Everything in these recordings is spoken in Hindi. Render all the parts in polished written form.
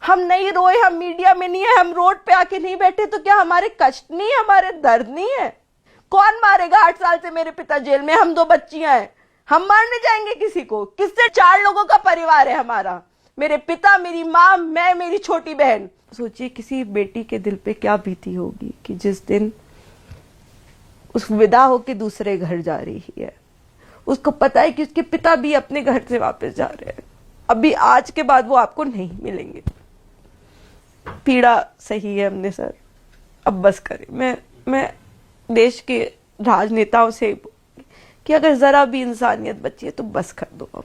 हम नहीं रोए, हम मीडिया में नहीं है, हम रोड पे आके नहीं बैठे तो क्या हमारे कष्ट नहीं है, हमारे दर्द नहीं है? कौन मारेगा? 8 साल से मेरे पिता जेल में, हम 2 बच्चियां हैं, हम मारने जाएंगे किसी को? किससे? 4 लोगों का परिवार है हमारा, मेरे पिता, मेरी माँ, मैं, मेरी छोटी बहन। सोचिए किसी बेटी के दिल पे क्या बीती होगी कि जिस दिन उस विदा होके दूसरे घर जा रही है, उसको पता है कि उसके पिता भी अपने घर से वापस जा रहे हैं, अभी आज के बाद वो आपको नहीं मिलेंगे। पीड़ा सही है हमने सर, अब बस करें। मैं देश के राजनेताओं से कि अगर जरा भी इंसानियत बची है तो बस कर दो। अब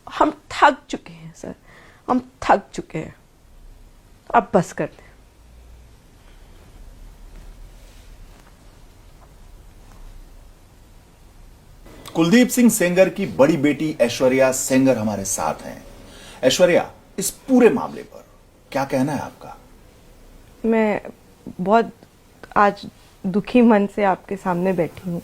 हम थक चुके हैं सर, हम थक चुके हैं, अब बस कर दें। कुलदीप सिंह सेंगर की बड़ी बेटी ऐश्वर्या सेंगर हमारे साथ हैं। ऐश्वर्या, इस पूरे मामले पर क्या कहना है आपका? मैं बहुत आज दुखी मन से आपके सामने बैठी हूँ।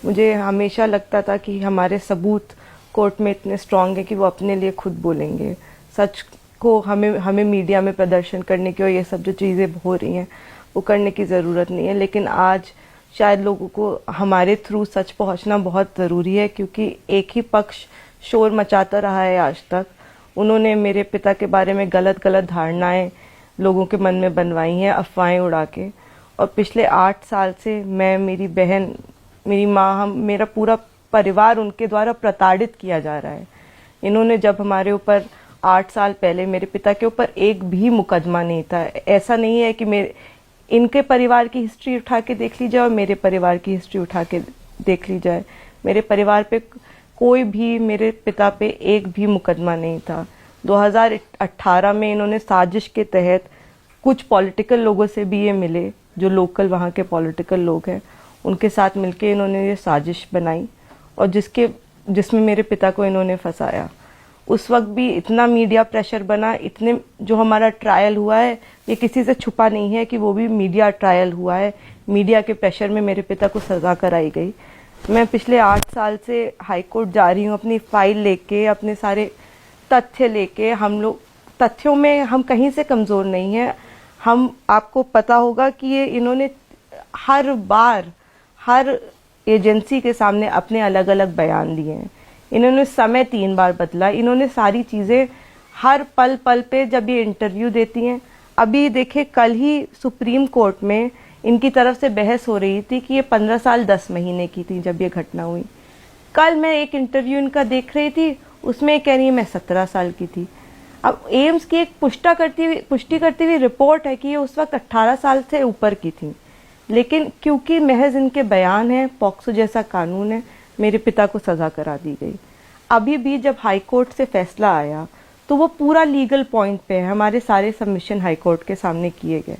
मुझे हमेशा लगता था कि हमारे सबूत कोर्ट में इतने स्ट्रांग है कि वो अपने लिए खुद बोलेंगे, सच को हमें मीडिया में प्रदर्शन करने की और ये सब जो चीज़ें हो रही हैं वो करने की ज़रूरत नहीं है। लेकिन आज शायद लोगों को हमारे थ्रू सच पहुंचना बहुत ज़रूरी है, क्योंकि एक ही पक्ष शोर मचाता रहा है आज तक। उन्होंने मेरे पिता के बारे में गलत धारणाएं लोगों के मन में बनवाई हैं, अफवाहें उड़ा के। और पिछले 8 साल से मैं, मेरी बहन, मेरी माँ, मेरा पूरा परिवार उनके द्वारा प्रताड़ित किया जा रहा है। इन्होंने जब हमारे ऊपर 8 साल पहले मेरे पिता के ऊपर एक भी मुकदमा नहीं था। ऐसा नहीं है कि इनके परिवार की हिस्ट्री उठा के देख ली जाए और मेरे परिवार की हिस्ट्री उठा के देख ली जाए, मेरे परिवार पे कोई भी, मेरे पिता पे एक भी मुकदमा नहीं था। 2018 में इन्होंने साजिश के तहत कुछ पॉलिटिकल लोगों से भी ये मिले, जो लोकल वहाँ के पॉलिटिकल लोग हैं, उनके साथ मिलके इन्होंने ये साजिश बनाई और जिसमें मेरे पिता को इन्होंने फंसाया। उस वक्त भी इतना मीडिया प्रेशर बना, इतने जो हमारा ट्रायल हुआ है ये किसी से छुपा नहीं है कि वो भी मीडिया ट्रायल हुआ है। मीडिया के प्रेशर में मेरे पिता को सजा कराई गई। मैं पिछले 8 साल से हाई कोर्ट जा रही हूँ अपनी फाइल लेके, अपने सारे तथ्य लेके। हम लोग तथ्यों में हम कहीं से कमज़ोर नहीं हैं। हम, आपको पता होगा कि ये इन्होंने हर बार हर एजेंसी के सामने अपने अलग अलग बयान दिए हैं। इन्होंने समय 3 बार बदला। इन्होंने सारी चीज़ें हर पल पे जब ये इंटरव्यू देती हैं, अभी देखिए कल ही सुप्रीम कोर्ट में इनकी तरफ से बहस हो रही थी कि ये 15 साल 10 महीने की थी जब ये घटना हुई। कल मैं एक इंटरव्यू इनका देख रही थी, उसमें कह रही है मैं 17 साल की थी। अब एम्स की एक पुष्टि करती हुई रिपोर्ट है कि ये उस वक्त 18 साल से ऊपर की थी। लेकिन क्योंकि महज इनके बयान है, पॉक्सो जैसा कानून है, मेरे पिता को सजा करा दी गई। अभी भी जब हाई कोर्ट से फैसला आया तो वो पूरा लीगल पॉइंट पे है, हमारे सारे सबमिशन हाई कोर्ट के सामने किए गए।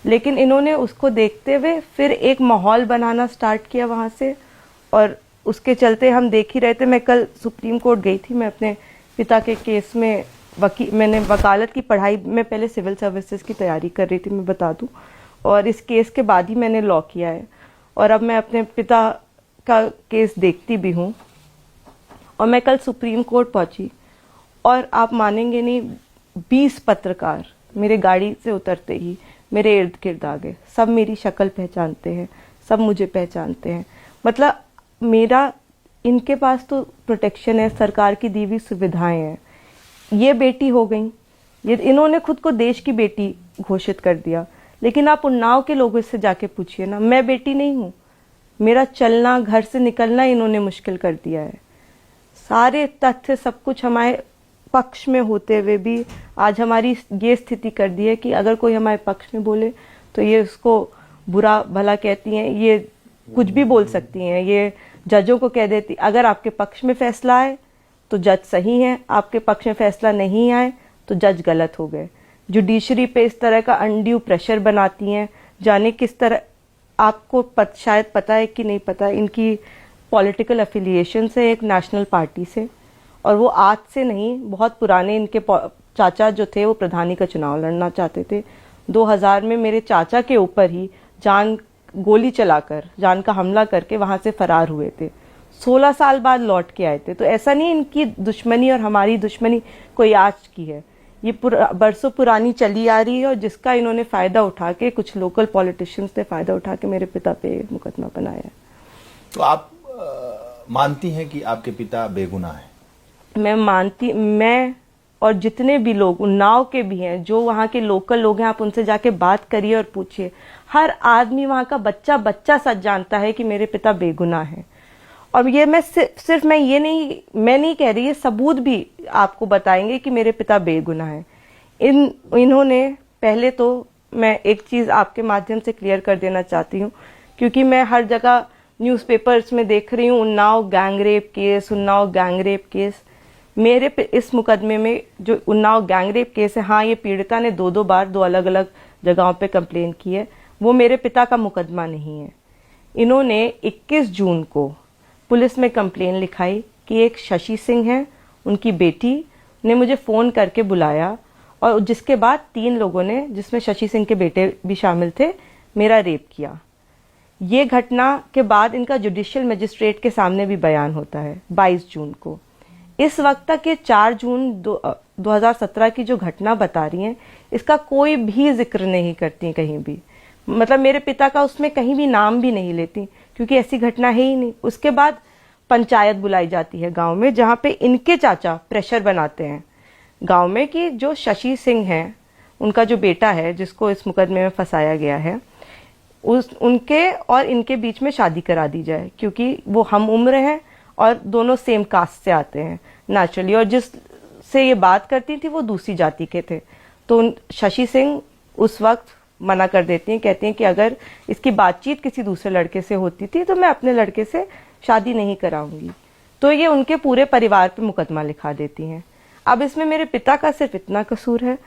लेकिन इन्होंने उसको देखते हुए फिर एक माहौल बनाना स्टार्ट किया वहाँ से, और उसके चलते हम देख ही रहे थे। मैं कल सुप्रीम कोर्ट गई थी, मैं अपने पिता के केस में मैंने वकालत की पढ़ाई में पहले सिविल सर्विसेज की तैयारी कर रही थी, मैं बता दूं, और इस केस के बाद ही मैंने लॉ किया है। और अब मैं अपने पिता का केस देखती भी हूँ। और मैं कल सुप्रीम कोर्ट पहुंची और आप मानेंगे नहीं, 20 पत्रकार मेरे गाड़ी से उतरते ही मेरे इर्द गिर्द आ गए। सब मेरी शक्ल पहचानते हैं, सब मुझे पहचानते हैं। मतलब मेरा, इनके पास तो प्रोटेक्शन है, सरकार की दी हुई सुविधाएं हैं। ये बेटी हो गई, ये इन्होंने खुद को देश की बेटी घोषित कर दिया। लेकिन आप उन्नाव के लोगों से जाके पूछिए ना, मैं बेटी नहीं हूँ। मेरा चलना, घर से निकलना इन्होंने मुश्किल कर दिया है। सारे तथ्य, सब कुछ हमारे पक्ष में होते हुए भी आज हमारी ये स्थिति कर दी है कि अगर कोई हमारे पक्ष में बोले तो ये उसको बुरा भला कहती हैं, ये कुछ भी बोल सकती हैं। ये जजों को कह देती, अगर आपके पक्ष में फैसला आए तो जज सही है, आपके पक्ष में फैसला नहीं आए तो जज गलत हो गए। जुडिशरी पे इस तरह का अनड्यू प्रेशर बनाती हैं, जाने किस तरह। आपको शायद पता है कि नहीं पता, इनकी पॉलिटिकल अफिलिएशन से एक नेशनल पार्टी से, और वो आज से नहीं, बहुत पुराने इनके चाचा जो थे वो प्रधानी का चुनाव लड़ना चाहते थे। 2000 में मेरे चाचा के ऊपर ही गोली चलाकर, जान का हमला करके वहां से फरार हुए थे। 16 साल बाद लौट के आए थे। तो ऐसा नहीं इनकी दुश्मनी और हमारी दुश्मनी कोई आज की है, ये बरसों पुरानी चली आ रही है और जिसका इन्होंने फायदा उठा के, कुछ लोकल पॉलिटिशियंस ने फायदा उठा के मेरे पिता पे मुकदमा बनाया है। तो आप मानती हैं कि आपके पिता बेगुनाह हैं? मैं और जितने भी लोग उन्नाव के भी हैं, जो वहाँ के लोकल लोग हैं, आप उनसे जाके बात करिए और पूछिए। हर आदमी वहाँ का बच्चा बच्चा सच जानता है कि मेरे पिता बेगुनाह हैं। और ये मैं सिर्फ मैं नहीं कह रही, ये सबूत भी आपको बताएंगे कि मेरे पिता बेगुनाह हैं। इन्होंने पहले तो मैं एक चीज आपके माध्यम से क्लियर कर देना चाहती हूँ, क्योंकि मैं हर जगह न्यूज़पेपर्स में देख रही हूँ उन्नाव गैंग रेप केस। मेरे पे इस मुकदमे में जो उन्नाव गैंग रेप केस है, हाँ, ये पीड़िता ने दो बार दो अलग अलग जगहों पे कंप्लेन की है, वो मेरे पिता का मुकदमा नहीं है। इन्होंने 21 जून को पुलिस में कंप्लेन लिखाई कि एक शशि सिंह है, उनकी बेटी ने मुझे फोन करके बुलाया और जिसके बाद 3 लोगों ने, जिसमें शशि सिंह के बेटे भी शामिल थे, मेरा रेप किया। ये घटना के बाद इनका जुडिशियल मजिस्ट्रेट के सामने भी बयान होता है 22 जून को। इस वक्त तक ये 4 जून 2017 की जो घटना बता रही हैं, इसका कोई भी जिक्र नहीं करती कहीं भी। मतलब मेरे पिता का उसमें कहीं भी नाम भी नहीं लेती, क्योंकि ऐसी घटना है ही नहीं। उसके बाद पंचायत बुलाई जाती है गांव में, जहां पे इनके चाचा प्रेशर बनाते हैं गांव में कि जो शशि सिंह है, उनका जो बेटा है जिसको इस मुकदमे में फंसाया गया है, उनके और इनके बीच में शादी करा दी जाए, क्योंकि वो हम उम्र हैं और दोनों सेम कास्ट से आते हैं नेचुरली, और जिससे ये बात करती थी वो दूसरी जाति के थे। तो शशि सिंह उस वक्त मना कर देती हैं, कहती हैं कि अगर इसकी बातचीत किसी दूसरे लड़के से होती थी तो मैं अपने लड़के से शादी नहीं कराऊंगी। तो ये उनके पूरे परिवार पे मुकदमा लिखा देती हैं। अब इसमें मेरे पिता का सिर्फ इतना कसूर है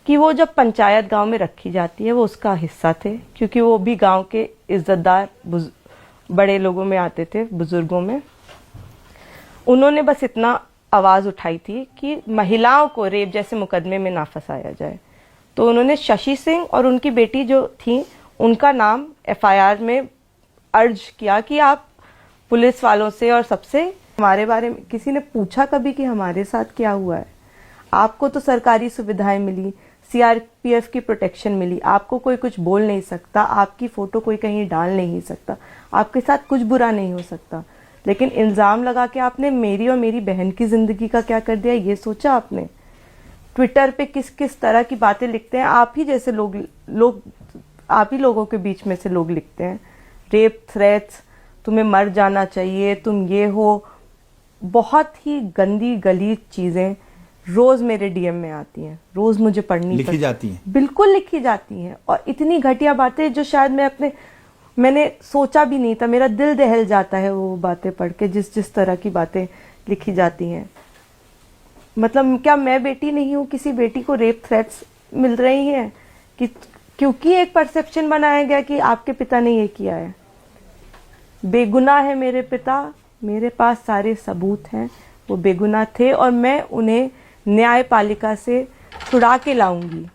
कि वो जब पंचायत गांव में रखी जाती है, वो उसका हिस्सा थे, क्योंकि वो भी गांव के इज्जतदार बड़े लोगों में आते थे, बुजुर्गों में। उन्होंने बस इतना आवाज उठाई थी कि महिलाओं को रेप जैसे मुकदमे में ना फंसाया जाए। तो उन्होंने शशि सिंह और उनकी बेटी जो थी, उनका नाम एफआईआर में अर्ज किया कि आप पुलिस वालों से और सबसे हमारे बारे में, किसी ने पूछा कभी कि हमारे साथ क्या हुआ है? आपको तो सरकारी सुविधाएं मिली, सीआरपीएफ की प्रोटेक्शन मिली, आपको कोई कुछ बोल नहीं सकता, आपकी फोटो कोई कहीं डाल नहीं सकता, आपके साथ कुछ बुरा नहीं हो सकता। लेकिन इल्जाम लगा के आपने मेरी और मेरी बहन की जिंदगी का क्या कर दिया, ये सोचा आपने? ट्विटर पे किस किस तरह की बातें लिखते हैं आप ही जैसे लोग आप ही लोगों के बीच में से लोग लिखते हैं, रेप थ्रेट्स, तुम्हें मर जाना चाहिए, तुम ये हो, बहुत ही गंदी गलीज चीजें रोज मेरे डीएम में आती हैं, रोज मुझे पढ़नी लिखी जाती हैं, बिल्कुल लिखी जाती हैं। और इतनी घटिया बातें जो शायद मैंने सोचा भी नहीं था। मेरा दिल दहल जाता है वो बातें पढ़ के, जिस तरह की बातें लिखी जाती हैं। मतलब क्या मैं बेटी नहीं हूं? किसी बेटी को रेप थ्रेट्स मिल रही हैं कि क्योंकि एक परसेप्शन बनाया गया कि आपके पिता ने ये किया है। बेगुनाह है मेरे पिता, मेरे पास सारे सबूत हैं, वो बेगुनाह थे और मैं उन्हें न्यायपालिका से छुड़ा के लाऊंगी,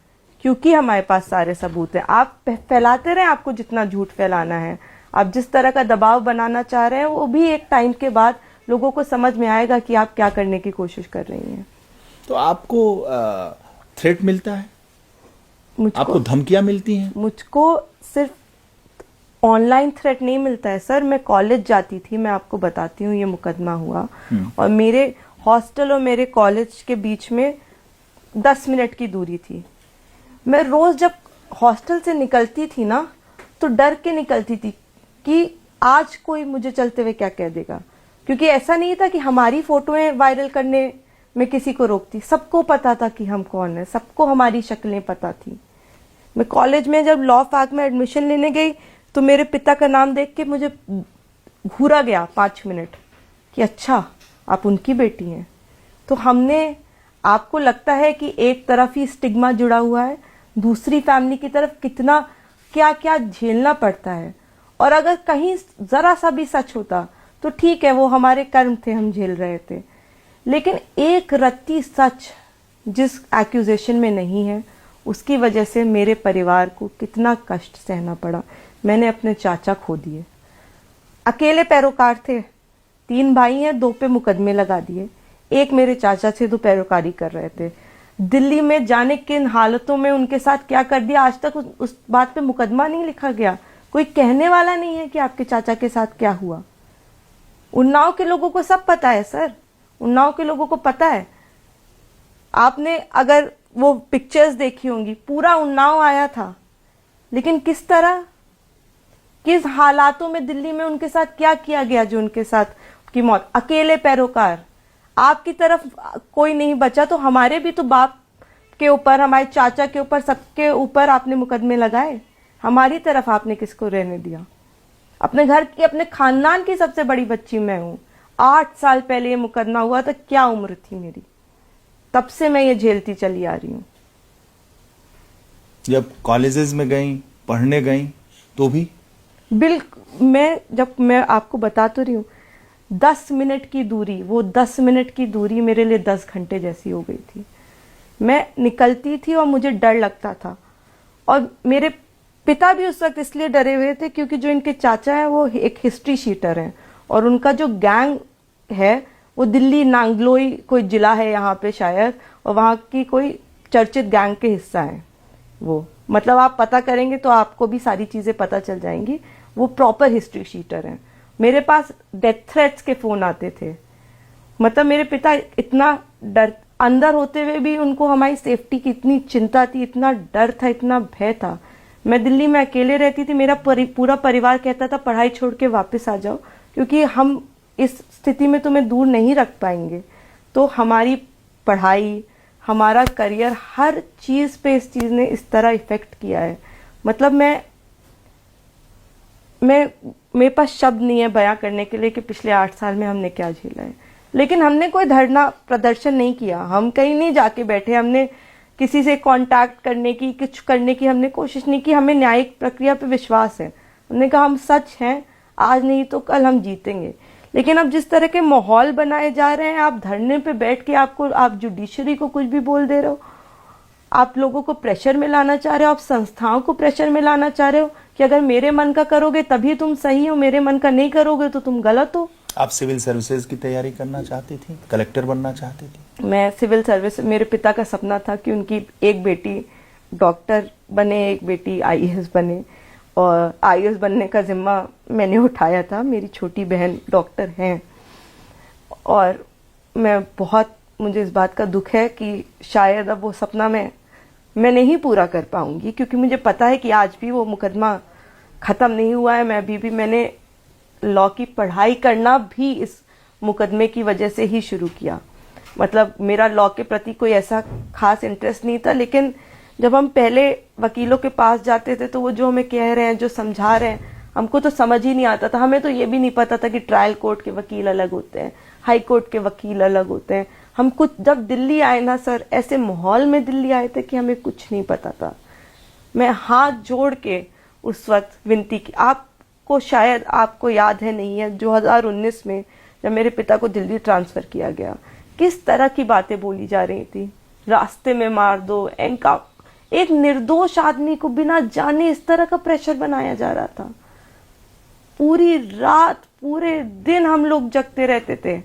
क्योंकि हमारे पास सारे सबूत हैं। आप फैलाते रहे आपको जितना झूठ फैलाना है, आप जिस तरह का दबाव बनाना चाह रहे हैं, वो भी एक टाइम के बाद लोगों को समझ में आएगा कि आप क्या करने की कोशिश कर रही हैं। तो आपको थ्रेट मिलता है? आपको धमकियां मिलती हैं? मुझको सिर्फ ऑनलाइन थ्रेट नहीं मिलता है सर। मैं कॉलेज जाती थी, मैं आपको बताती हूँ, ये मुकदमा हुआ और मेरे हॉस्टल और मेरे कॉलेज के बीच में 10 मिनट की दूरी थी। मैं रोज जब हॉस्टल से निकलती थी ना, तो डर के निकलती थी कि आज कोई मुझे चलते हुए क्या कह देगा, क्योंकि ऐसा नहीं था कि हमारी फोटोएं वायरल करने में किसी को रोकती। सबको पता था कि हम कौन है, सबको हमारी शक्लें पता थी। मैं कॉलेज में जब लॉ फाक में एडमिशन लेने गई तो मेरे पिता का नाम देख के मुझे घूरा गया 5 मिनट कि अच्छा आप उनकी बेटी हैं। तो हमने, आपको लगता है कि एक तरफ ही स्टिग्मा जुड़ा हुआ है, दूसरी फैमिली की तरफ कितना क्या क्या झेलना पड़ता है। और अगर कहीं जरा सा भी सच होता तो ठीक है, वो हमारे कर्म थे, हम झेल रहे थे। लेकिन एक रत्ती सच जिस एक्यूजेशन में नहीं है, उसकी वजह से मेरे परिवार को कितना कष्ट सहना पड़ा। मैंने अपने चाचा खो दिए, अकेले पैरोकार थे, 3 भाई हैं, 2 पे मुकदमे लगा दिए। एक मेरे चाचा थे, 2 पैरोकारी कर रहे थे। दिल्ली में जाने किन हालतों में उनके साथ क्या कर दिया, आज तक उस बात पे मुकदमा नहीं लिखा गया। कोई कहने वाला नहीं है कि आपके चाचा के साथ क्या हुआ। उन्नाव के लोगों को सब पता है सर, उन्नाव के लोगों को पता है। आपने अगर वो पिक्चर्स देखी होंगी, पूरा उन्नाव आया था, लेकिन किस तरह, किस हालातों में दिल्ली में उनके साथ क्या किया गया जो उनके साथ की मौत। अकेले पैरोकार, आपकी तरफ कोई नहीं बचा, तो हमारे भी तो बाप के ऊपर, हमारे चाचा के ऊपर, सबके ऊपर आपने मुकदमे लगाए। हमारी तरफ आपने किसको रहने दिया? अपने घर की, अपने खानदान की सबसे बड़ी बच्ची मैं हूं। 8 साल पहले ये मुकदमा हुआ था, क्या उम्र थी मेरी, तब से मैं ये झेलती चली आ रही हूं। जब कॉलेजेस में गई, पढ़ने गई, तो भी मैं आपको बता तो रही हूँ, 10 मिनट की दूरी, वो 10 मिनट की दूरी मेरे लिए 10 घंटे जैसी हो गई थी। मैं निकलती थी और मुझे डर लगता था, और मेरे पिता भी उस वक्त इसलिए डरे हुए थे क्योंकि जो इनके चाचा हैं वो एक हिस्ट्री शीटर हैं, और उनका जो गैंग है वो दिल्ली नांगलोई कोई जिला है यहाँ पे शायद, और वहाँ की कोई चर्चित गैंग के हिस्सा है वो। मतलब आप पता करेंगे तो आपको भी सारी चीजें पता चल जाएंगी। वो प्रॉपर हिस्ट्री शीटर हैं। मेरे पास डेथ थ्रेट्स के फोन आते थे। मतलब मेरे पिता इतना डर, अंदर होते हुए भी उनको हमारी सेफ्टी की इतनी चिंता थी, इतना डर था, इतना भय था। मैं दिल्ली में अकेले रहती थी, मेरा पूरा परिवार कहता था पढ़ाई छोड़ के वापस आ जाओ, क्योंकि हम इस स्थिति में तुम्हें दूर नहीं रख पाएंगे। तो हमारी पढ़ाई, हमारा करियर, हर चीज पे इस चीज ने इस तरह इफेक्ट किया है। मतलब मेरे पास शब्द नहीं है बयां करने के लिए कि पिछले 8 साल में हमने क्या झेला है। लेकिन हमने कोई धरना प्रदर्शन नहीं किया, हम कहीं नहीं जाके बैठे, हमने किसी से कांटेक्ट करने की, कुछ करने की हमने कोशिश नहीं की। हमें न्यायिक प्रक्रिया पे विश्वास है। हमने कहा हम सच हैं, आज नहीं तो कल हम जीतेंगे। लेकिन अब जिस तरह के माहौल बनाए जा रहे हैं, आप धरने पे बैठ के आप जुडिशरी को कुछ भी बोल दे रहे हो, आप लोगों को प्रेशर में लाना चाह रहे हो, आप संस्थाओं को प्रेशर में लाना चाह रहे हो कि अगर मेरे मन का करोगे तभी तुम सही हो, मेरे मन का नहीं करोगे तो तुम गलत हो। आप सिविल सर्विसेज की तैयारी करना चाहती थी, कलेक्टर बनना चाहती थी? मैं सिविल सर्विस, मेरे पिता का सपना था कि उनकी एक बेटी डॉक्टर बने, एक बेटी आईएएस बने, और आईएएस बनने का जिम्मा मैंने उठाया था। मेरी छोटी बहन डॉक्टर हैं, और मुझे इस बात का दुख है कि शायद अब वो सपना मैं नहीं पूरा कर पाऊंगी, क्योंकि मुझे पता है कि आज भी वो मुकदमा खत्म नहीं हुआ है। मैंने लॉ की पढ़ाई करना भी इस मुकदमे की वजह से ही शुरू किया। मतलब मेरा लॉ के प्रति कोई ऐसा खास इंटरेस्ट नहीं था, लेकिन जब हम पहले वकीलों के पास जाते थे तो वो जो हमें कह रहे हैं, जो समझा रहे हैं, हमको तो समझ ही नहीं आता था। हमें तो ये भी नहीं पता था कि ट्रायल कोर्ट के वकील अलग होते हैं, हाई कोर्ट के वकील अलग होते हैं। हम कुछ जब दिल्ली आए ना सर, ऐसे माहौल में दिल्ली आए थे कि हमें कुछ नहीं पता था। मैं हाथ जोड़ के उस वक्त विनती की, आपको शायद आपको याद है नहीं है, 2019 में जब मेरे पिता को दिल्ली ट्रांसफर किया गया, किस तरह की बातें बोली जा रही थी, रास्ते में मार दो, एक निर्दोष आदमी को बिना जाने इस तरह का प्रेशर बनाया जा रहा था। पूरी रात, पूरे दिन हम लोग जगते रहते थे,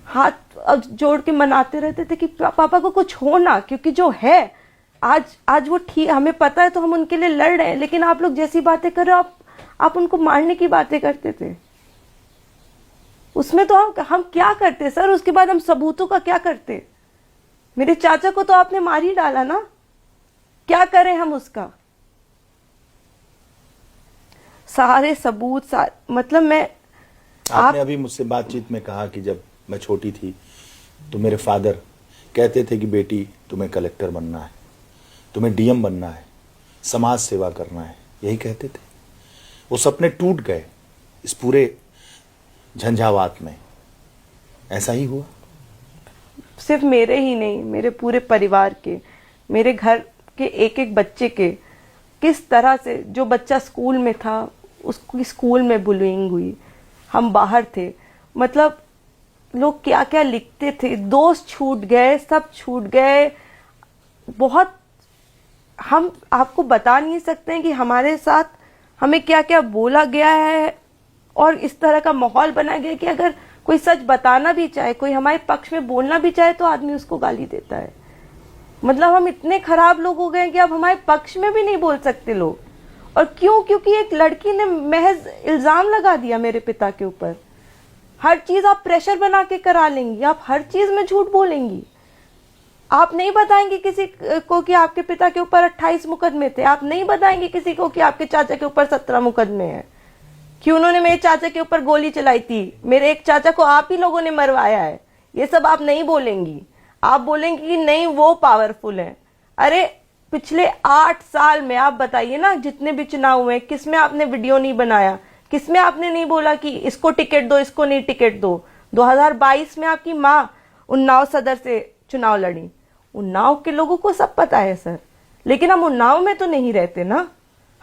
हाथ जोड़ के मनाते रहते थे कि पापा को कुछ हो ना, क्योंकि जो है आज वो ठीक, हमें पता है तो हम उनके लिए लड़ रहे हैं, लेकिन आप लोग जैसी बातें कर रहे हो, आप उनको मारने की बातें करते थे। उसमें तो हम क्या करते सर? उसके बाद हम सबूतों का क्या करते? मेरे चाचा को तो आपने मार ही डाला ना, क्या करें हम उसका? सारे सबूत मतलब आपने अभी मुझसे बातचीत में कहा कि जब मैं छोटी थी तो मेरे फादर कहते थे कि बेटी तुम्हें कलेक्टर बनना है, तुम्हें डीएम बनना है, समाज सेवा करना है, यही कहते थे। वो सपने टूट गए इस पूरे झंझावात में, ऐसा ही हुआ? सिर्फ मेरे ही नहीं, मेरे पूरे परिवार के, मेरे घर के एक एक बच्चे के, किस तरह से जो बच्चा स्कूल में था उसकी स्कूल में बुलिंग हुई, हम बाहर थे, मतलब लोग क्या क्या लिखते थे, दोस्त छूट गए, सब छूट गए। बहुत, हम आपको बता नहीं सकते हैं कि हमारे साथ हमें क्या क्या बोला गया है, और इस तरह का माहौल बनाया गया कि अगर कोई सच बताना भी चाहे, कोई हमारे पक्ष में बोलना भी चाहे, तो आदमी उसको गाली देता है। मतलब हम इतने खराब लोग हो गए हैं कि अब हमारे पक्ष में भी नहीं बोल सकते लोग। और क्यों? क्योंकि एक लड़की ने महज इल्जाम लगा दिया मेरे पिता के ऊपर। हर चीज आप प्रेशर बना के करा लेंगी, आप हर चीज में झूठ बोलेंगी। आप नहीं बताएंगे किसी को कि आपके पिता के ऊपर 28 मुकदमे थे, आप नहीं बताएंगे किसी को कि आपके चाचा के ऊपर 17 मुकदमे हैं, कि उन्होंने मेरे चाचा के ऊपर गोली चलाई थी, मेरे एक चाचा को आप ही लोगों ने मरवाया है। ये सब आप नहीं बोलेंगी। आप बोलेंगी कि नहीं वो पावरफुल है। अरे पिछले 8 साल में आप बताइए ना, जितने भी चुनाव हुए किसमें आपने वीडियो नहीं बनाया, किसमें आपने नहीं बोला कि इसको टिकट दो, इसको नहीं टिकट दो। 2022 में आपकी माँ उन्नाव सदर से चुनाव लड़ी। उन्नाव के लोगों को सब पता है सर, लेकिन हम उन्नाव में तो नहीं रहते ना,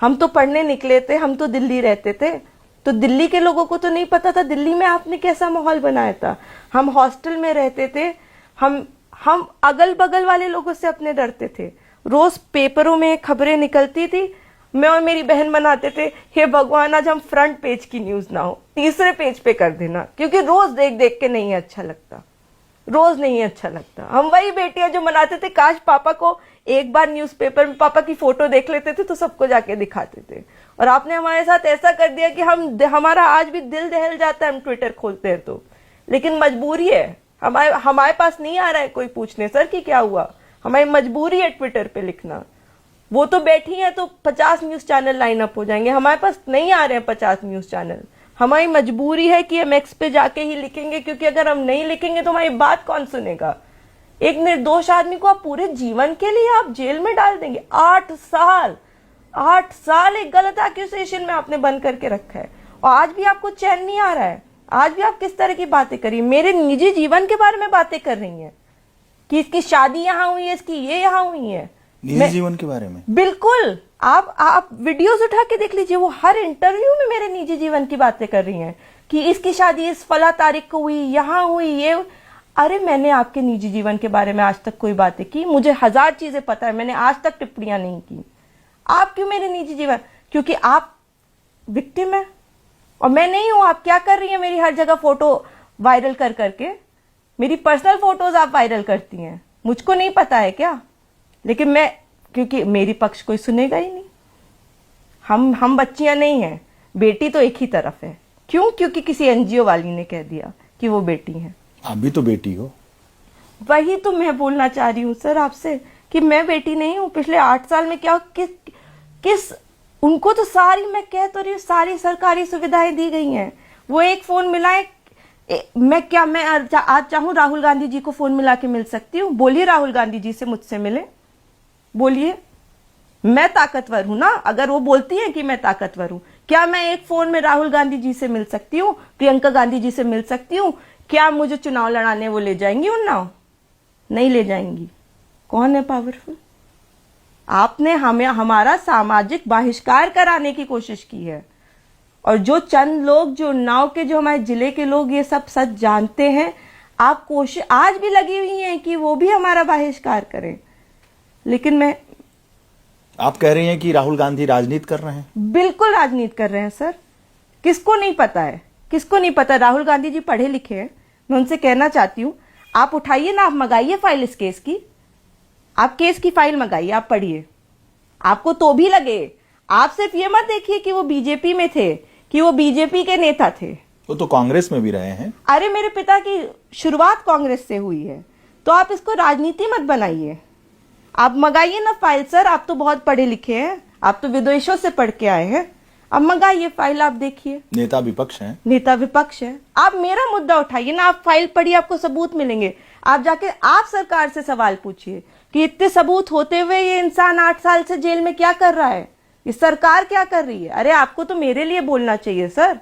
हम तो पढ़ने निकले थे, हम तो दिल्ली रहते थे। तो दिल्ली के लोगों को तो नहीं पता था दिल्ली में आपने कैसा माहौल बनाया था। हम हॉस्टल में रहते थे, हम अगल बगल वाले लोगों से अपने डरते थे। रोज पेपरों में खबरें निकलती थी, मैं और मेरी बहन बनाते थे, हे भगवान आज हम फ्रंट पेज की न्यूज ना हो, तीसरे पेज पे कर देना, क्योंकि रोज देख देख के नहीं अच्छा लगता, रोज नहीं अच्छा लगता। हम वही बेटियां जो मनाते थे, काश पापा को एक बार न्यूज़पेपर में पापा की फोटो देख लेते थे तो सबको जाके दिखाते थे। और आपने हमारे साथ ऐसा कर दिया कि हमारा आज भी दिल दहल जाता है हम ट्विटर खोलते हैं तो, लेकिन मजबूरी है। हमारे पास नहीं आ रहा है कोई पूछने सर कि क्या हुआ, हमारी मजबूरी है ट्विटर पे लिखना। वो तो बैठी है तो 50 न्यूज चैनल लाइन अप हो जाएंगे, हमारे पास नहीं आ रहे हैं 50 न्यूज चैनल। हमारी मजबूरी है कि हम एक्स पे जाके ही लिखेंगे, क्योंकि अगर हम नहीं लिखेंगे तो हमारी बात कौन सुनेगा। एक निर्दोष आदमी को आप पूरे जीवन के लिए आप जेल में डाल देंगे। 8 साल एक गलत एक्यूजेशन में आपने बंद करके रखा है, और आज भी आपको चैन नहीं आ रहा है। आज भी आप किस तरह की बातें कर रही है, मेरे निजी जीवन के बारे में बातें कर रही हैं कि इसकी शादी यहाँ हुई है, इसकी ये यहाँ हुई है, निजी जीवन के बारे में। बिल्कुल, आप वीडियोस उठा के देख लीजिए, वो हर इंटरव्यू में मेरे निजी जीवन की बातें कर रही हैं कि इसकी शादी इस फला तारीख को हुई, यहाँ हुई, ये। अरे मैंने आपके निजी जीवन के बारे में आज तक कोई बातें की? मुझे 1000 चीजें पता है, मैंने आज तक टिप्पणियां नहीं की। आप क्यों मेरे निजी जीवन? क्योंकि आप विक्टिम है और मैं नहीं हूं। आप क्या कर रही हैं? मेरी हर जगह फोटो वायरल कर करके, मेरी पर्सनल फोटोज आप वायरल करती हैं। मुझको नहीं पता है क्या? लेकिन मैं, क्योंकि मेरी पक्ष कोई सुनेगा ही नहीं। हम बच्चियां नहीं हैं, बेटी तो एक ही तरफ है। क्यों? क्योंकि किसी एनजीओ वाली ने कह दिया कि वो बेटी है। आप भी तो बेटी हो। वही तो मैं बोलना चाह रही हूँ सर आपसे कि मैं बेटी नहीं हूँ। पिछले 8 साल में क्या किस उनको तो सारी, मैं कह तो रही हूँ, सारी सरकारी सुविधाएं दी गई हैं। वो एक फोन मिलाए, मैं आज चाहूँ राहुल गांधी जी को फोन मिला के मिल सकती हूँ? बोलिए राहुल गांधी जी से मुझसे मिले, बोलिए। मैं ताकतवर हूं ना? अगर वो बोलती है कि मैं ताकतवर हूं, क्या मैं एक फोन में राहुल गांधी जी से मिल सकती हूँ, प्रियंका गांधी जी से मिल सकती हूँ? क्या मुझे चुनाव लड़ाने वो ले जाएंगी उन्नाव? नहीं ले जाएंगी। कौन है पावरफुल? आपने हमारा सामाजिक बहिष्कार कराने की कोशिश की है, और जो चंद लोग, जो उन्नाव के, जो हमारे जिले के लोग ये सब सच जानते हैं, आप कोशिश आज भी लगी हुई हैं कि वो भी हमारा बहिष्कार करें। लेकिन आप कह रही हैं कि राहुल गांधी राजनीति कर रहे हैं? बिल्कुल राजनीति कर रहे हैं सर। किसको नहीं पता है? किसको नहीं पता? राहुल गांधी जी पढ़े लिखे हैं। मैं उनसे कहना चाहती हूँ, आप उठाइए ना, आप मंगाइए फाइल इस केस की, आप केस की फाइल मंगाइए, आप पढ़िए, आपको तो भी लगे। आप सिर्फ ये मत देखिए कि वो बीजेपी में थे, कि वो बीजेपी के नेता थे। वो तो कांग्रेस में भी रहे हैं। अरे मेरे पिता की शुरुआत कांग्रेस से हुई है, तो आप इसको राजनीति मत बनाइए। आप मंगाइए ना फाइल सर, आप तो बहुत पढ़े लिखे हैं, आप तो विदेशों से पढ़ के आए हैं। अब मंगाइए फाइल, आप देखिए। नेता विपक्ष हैं। नेता विपक्ष है। आप मेरा मुद्दा उठाइए ना, आप फाइल पढ़िए, आपको सबूत मिलेंगे। आप जाके आप सरकार से सवाल पूछिए कि इतने सबूत होते हुए ये इंसान 8 साल से जेल में क्या कर रहा है, ये सरकार क्या कर रही है? अरे आपको तो मेरे लिए बोलना चाहिए सर।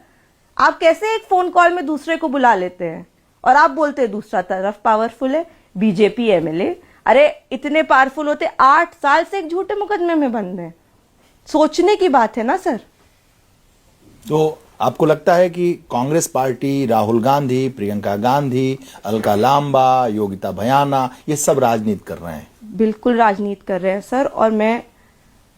आप कैसे एक फोन कॉल में दूसरे को बुला लेते हैं और आप बोलते हैं दूसरा तरफ पावरफुल है, बीजेपी एमएलए। अरे इतने पावरफुल होते 8 साल से एक झूठे मुकदमे में बंद है। सोचने की बात है ना सर। तो आपको लगता है कि कांग्रेस पार्टी, राहुल गांधी, प्रियंका गांधी, अलका लांबा, योगिता भयाना, ये सब राजनीति कर रहे हैं? बिल्कुल राजनीति कर रहे हैं सर। और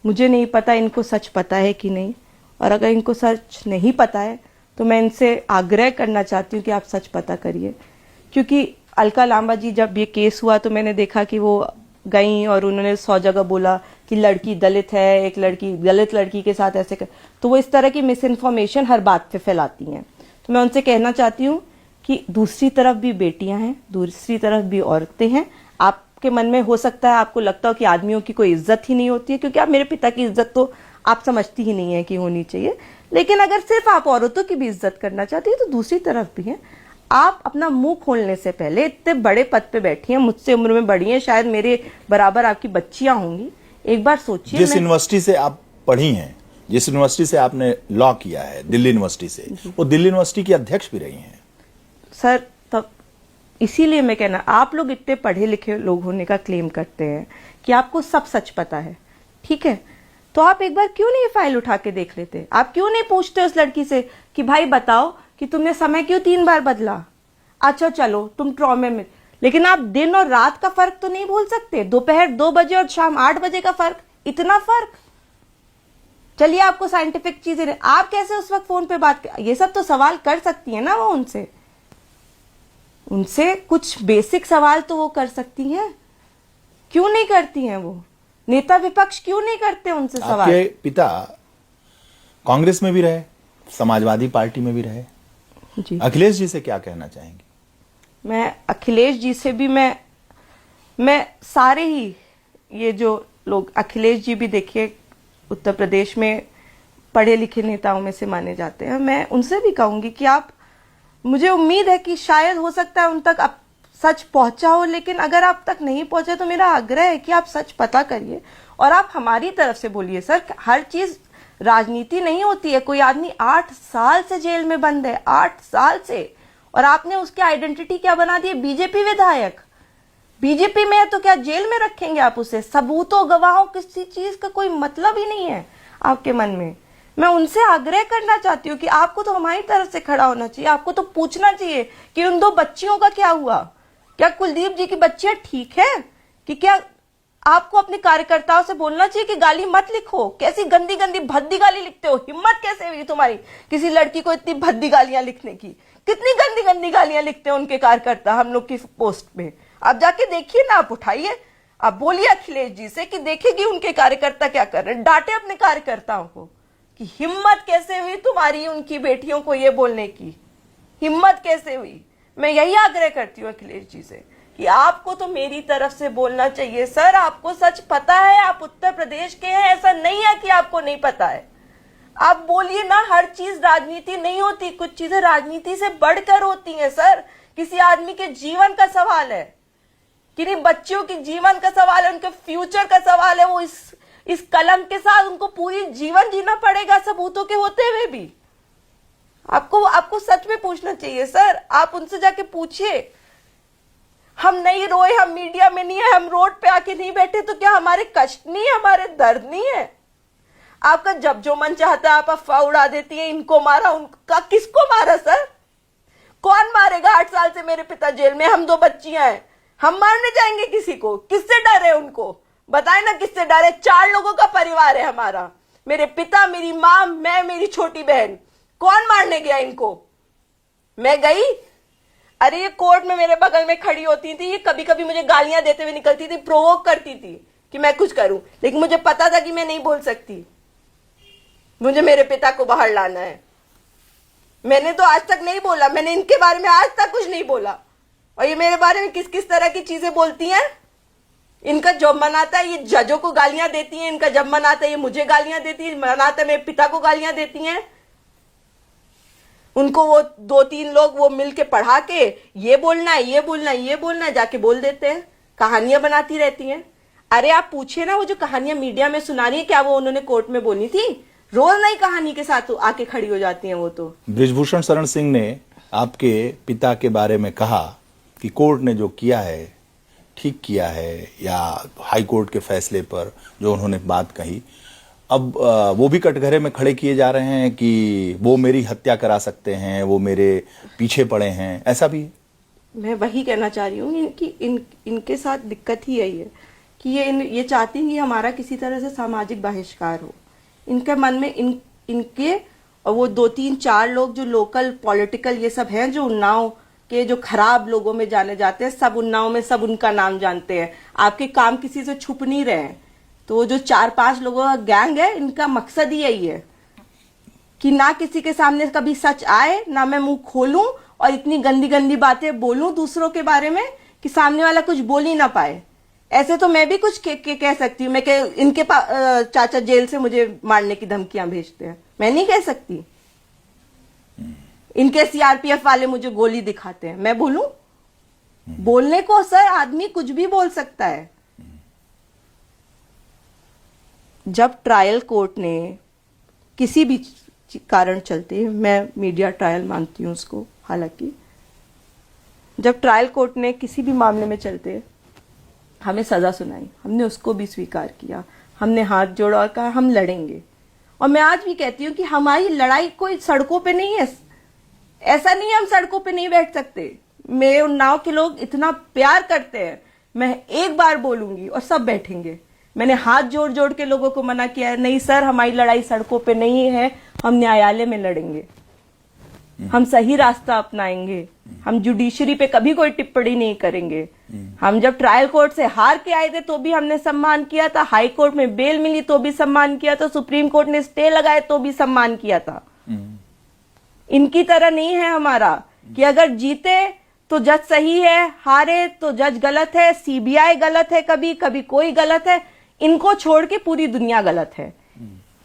मुझे नहीं पता इनको सच पता है कि नहीं, और अगर इनको सच नहीं पता है तो मैं इनसे आग्रह करना चाहती हूँ कि आप सच पता करिए। क्योंकि अलका लांबा जी, जब ये केस हुआ तो मैंने देखा कि वो गई और उन्होंने 100 जगह बोला कि लड़की दलित है, एक लड़की दलित लड़की के साथ ऐसे कर, तो वो इस तरह की मिस इन्फॉर्मेशन हर बात पे फैलाती हैं। तो मैं उनसे कहना चाहती हूँ कि दूसरी तरफ भी बेटियां हैं, दूसरी तरफ भी औरतें हैं। आपके मन में हो सकता है, आपको लगता हो कि आदमियों की कोई इज्जत ही नहीं होती है, क्योंकि आप मेरे पिता की इज्जत तो आप समझती ही नहीं है कि होनी चाहिए। लेकिन अगर सिर्फ आप औरतों की भी इज्जत करना चाहती है तो दूसरी तरफ भी है। आप अपना मुंह खोलने से पहले, इतने बड़े पद पे बैठी हैं, मुझसे उम्र में बड़ी हैं, शायद मेरे बराबर आपकी बच्चियां होंगी, एक बार सोचिए। जिस यूनिवर्सिटी से आप पढ़ी हैं, जिस यूनिवर्सिटी से आपने लॉ किया है, दिल्ली यूनिवर्सिटी से, वो दिल्ली यूनिवर्सिटी की अध्यक्ष भी रही हैं सर। तब इसीलिए मैं कहना, आप लोग इतने पढ़े लिखे लोग होने का क्लेम करते हैं कि आपको सब सच पता है, ठीक है, तो आप एक बार क्यों नहीं ये फाइल उठा के देख लेते? आप क्यों नहीं पूछते उस लड़की से कि भाई बताओ कि तुमने समय क्यों 3 बार बदला? अच्छा चलो तुम ट्रॉमे में, लेकिन आप दिन और रात का फर्क तो नहीं भूल सकते। दोपहर 2 बजे और शाम 8 बजे का फर्क, इतना फर्क। चलिए आपको साइंटिफिक चीजें, आप कैसे उस वक्त फोन पे बात कर, ये सब तो सवाल कर सकती है ना वो, उनसे कुछ बेसिक सवाल तो वो कर सकती हैं, क्यों नहीं करती हैं वो? नेता विपक्ष क्यों नहीं करते उनसे सवाल? आपके पिता कांग्रेस में भी रहे, समाजवादी पार्टी में भी रहे जी। अखिलेश जी से क्या कहना चाहेंगे? मैं अखिलेश जी से भी, मैं सारे ही ये जो लोग, अखिलेश जी भी देखिए उत्तर प्रदेश में पढ़े लिखे नेताओं में से माने जाते हैं, मैं उनसे भी कहूंगी कि आप, मुझे उम्मीद है कि शायद हो सकता है उन तक अब सच पहुंचा हो, लेकिन अगर आप तक नहीं पहुंचे तो मेरा आग्रह है कि आप सच पता करिए और आप हमारी तरफ से बोलिए। सर, हर चीज राजनीति नहीं होती है। कोई आदमी 8 साल से जेल में बंद है, 8 साल से, और आपने उसकी आइडेंटिटी क्या बना दी? बीजेपी विधायक। बीजेपी में है तो क्या जेल में रखेंगे आप उसे? सबूतों गवाहों किसी चीज का कोई मतलब ही नहीं है आपके मन में। मैं उनसे आग्रह करना चाहती हूँ कि आपको तो हमारी तरफ से खड़ा होना चाहिए, आपको तो पूछना चाहिए कि उन 2 बच्चियों का क्या हुआ? क्या कुलदीप जी की बच्चियां ठीक है? कि क्या आपको अपने कार्यकर्ताओं से बोलना चाहिए कि गाली मत लिखो? कैसी गंदी गंदी भद्दी गाली लिखते हो, हिम्मत कैसे हुई तुम्हारी किसी लड़की को इतनी भद्दी गालियां लिखने की? कितनी गंदी गंदी गालियां लिखते हैं उनके कार्यकर्ता हम लोग की पोस्ट में। आप जाके देखिए ना, आप उठाइए, आप बोलिए अखिलेश जी से कि देखेगी उनके कार्यकर्ता क्या कर रहे हैं, डांटे अपने कार्यकर्ताओं को कि हिम्मत कैसे हुई तुम्हारी उनकी बेटियों को ये बोलने की, हिम्मत कैसे हुई? मैं यही आग्रह करती हूँ अखिलेश जी से कि आपको तो मेरी तरफ से बोलना चाहिए। सर, आपको सच पता है, आप उत्तर प्रदेश के हैं, ऐसा नहीं है कि आपको नहीं पता है। आप बोलिए ना, हर चीज राजनीति नहीं होती, कुछ चीजें राजनीति से बढ़कर होती हैं। सर, किसी आदमी के जीवन का सवाल है, किन्हीं बच्चियों के जीवन का सवाल है, उनके फ्यूचर का सवाल है। वो इस कलम के साथ उनको पूरी जीवन जीना पड़ेगा सबूतों के होते हुए भी। आपको सच में पूछना चाहिए सर, आप उनसे जाके पूछिए। हम नहीं रोए, हम मीडिया में नहीं है, हम रोड पे आके नहीं बैठे तो क्या हमारे कष्ट नहीं है, हमारे दर्द नहीं है? आपका जब जो मन चाहता है आप अफवाह उड़ा देती है, इनको मारा, उनका, किसको मारा सर? कौन मारेगा? 8 साल से मेरे पिता जेल में, हम 2 बच्चियां हैं, हम मारने जाएंगे किसी को? किससे डरे उनको? बताए ना किससे डरे? 4 लोगों का परिवार है हमारा, मेरे पिता, मेरी माँ, मैं, मेरी छोटी बहन। कौन मारने गया इनको? मैं गई? अरे ये कोर्ट में मेरे बगल में खड़ी होती थी, ये कभी कभी मुझे गालियां देते हुए निकलती थी, प्रोवोक करती थी कि मैं कुछ करूं, लेकिन मुझे पता था कि मैं नहीं बोल सकती, मुझे मेरे पिता को बाहर लाना है। मैंने तो आज तक नहीं बोला, मैंने इनके बारे में आज तक कुछ नहीं बोला, और ये मेरे बारे में किस किस तरह की चीजें बोलती हैं। इनका जब मन आता है ये जजों को गालियां देती हैं, इनका जब मन आता है ये मुझे गालियां देती है, मन आता है मेरे पिता को गालियां देती हैं। उनको वो 2-3 लोग वो मिलके पढ़ा के ये बोलना है, ये बोलना है, ये बोलना है, जाके बोल देते हैं, कहानियां बनाती रहती हैं। अरे आप पूछिए ना, वो जो कहानियां मीडिया में सुना रही है, क्या वो उन्होंने कोर्ट में बोली थी? रोज नई कहानी के साथ आके खड़ी हो जाती हैं वो तो। बृजभूषण शरण सिंह ने आपके पिता के बारे में कहा कि कोर्ट ने जो किया है ठीक किया है, या हाई कोर्ट के फैसले पर जो उन्होंने बात कही, अब वो भी कटघरे में खड़े किए जा रहे हैं कि वो मेरी हत्या करा सकते हैं, वो मेरे पीछे पड़े हैं, ऐसा भी है? मैं वही कहना चाह रही हूँ कि इनके साथ दिक्कत ही यही है कि ये चाहती हैं कि हमारा किसी तरह से सामाजिक बहिष्कार हो। इनके मन में इनके और वो 2-3-4 लोग जो लोकल पॉलिटिकल ये सब हैं, जो उन्नाव के जो खराब लोगों में जाने जाते हैं, सब उन्नाव में सब उनका नाम जानते हैं। आपके काम किसी से छुप नहीं रहे हैं। तो वो जो 4-5 लोगों का गैंग है, इनका मकसद ही यही है कि ना किसी के सामने कभी सच आए, ना मैं मुंह खोलूं और इतनी गंदी गंदी बातें बोलूं दूसरों के बारे में कि सामने वाला कुछ बोल ही ना पाए। ऐसे तो मैं भी कुछ कह सकती हूँ। मैं इनके चाचा जेल से मुझे मारने की धमकियां भेजते हैं, मैं नहीं कह सकती। इनके सीआरपीएफ वाले मुझे गोली दिखाते हैं, मैं बोलूं? बोलने को सर आदमी कुछ भी बोल सकता है। जब ट्रायल कोर्ट ने किसी भी कारण चलते, मैं मीडिया ट्रायल मानती हूं उसको, हालांकि जब ट्रायल कोर्ट ने किसी भी मामले में चलते हमें सजा सुनाई, हमने उसको भी स्वीकार किया। हमने हाथ जोड़ा और कहा हम लड़ेंगे। और मैं आज भी कहती हूं कि हमारी लड़ाई कोई सड़कों पे नहीं है। ऐसा नहीं है हम सड़कों पे नहीं बैठ सकते। मेरे उन्नाव के लोग इतना प्यार करते हैं, मैं एक बार बोलूंगी और सब बैठेंगे। मैंने हाथ जोड़ जोड़ के लोगों को मना किया है, नहीं सर हमारी लड़ाई सड़कों पे नहीं है, हम न्यायालय में लड़ेंगे, हम सही रास्ता अपनाएंगे, हम जुडिशरी पे कभी कोई टिप्पणी नहीं करेंगे। हम जब ट्रायल कोर्ट से हार के आए थे तो भी हमने सम्मान किया था, हाई कोर्ट में बेल मिली तो भी सम्मान किया था, सुप्रीम कोर्ट ने स्टे लगाए तो भी सम्मान किया था। इनकी तरह नहीं है हमारा कि अगर जीते तो जज सही है, हारे तो जज गलत है, सीबीआई गलत है, कभी कभी कोई गलत है। इनको छोड़ के पूरी दुनिया गलत है।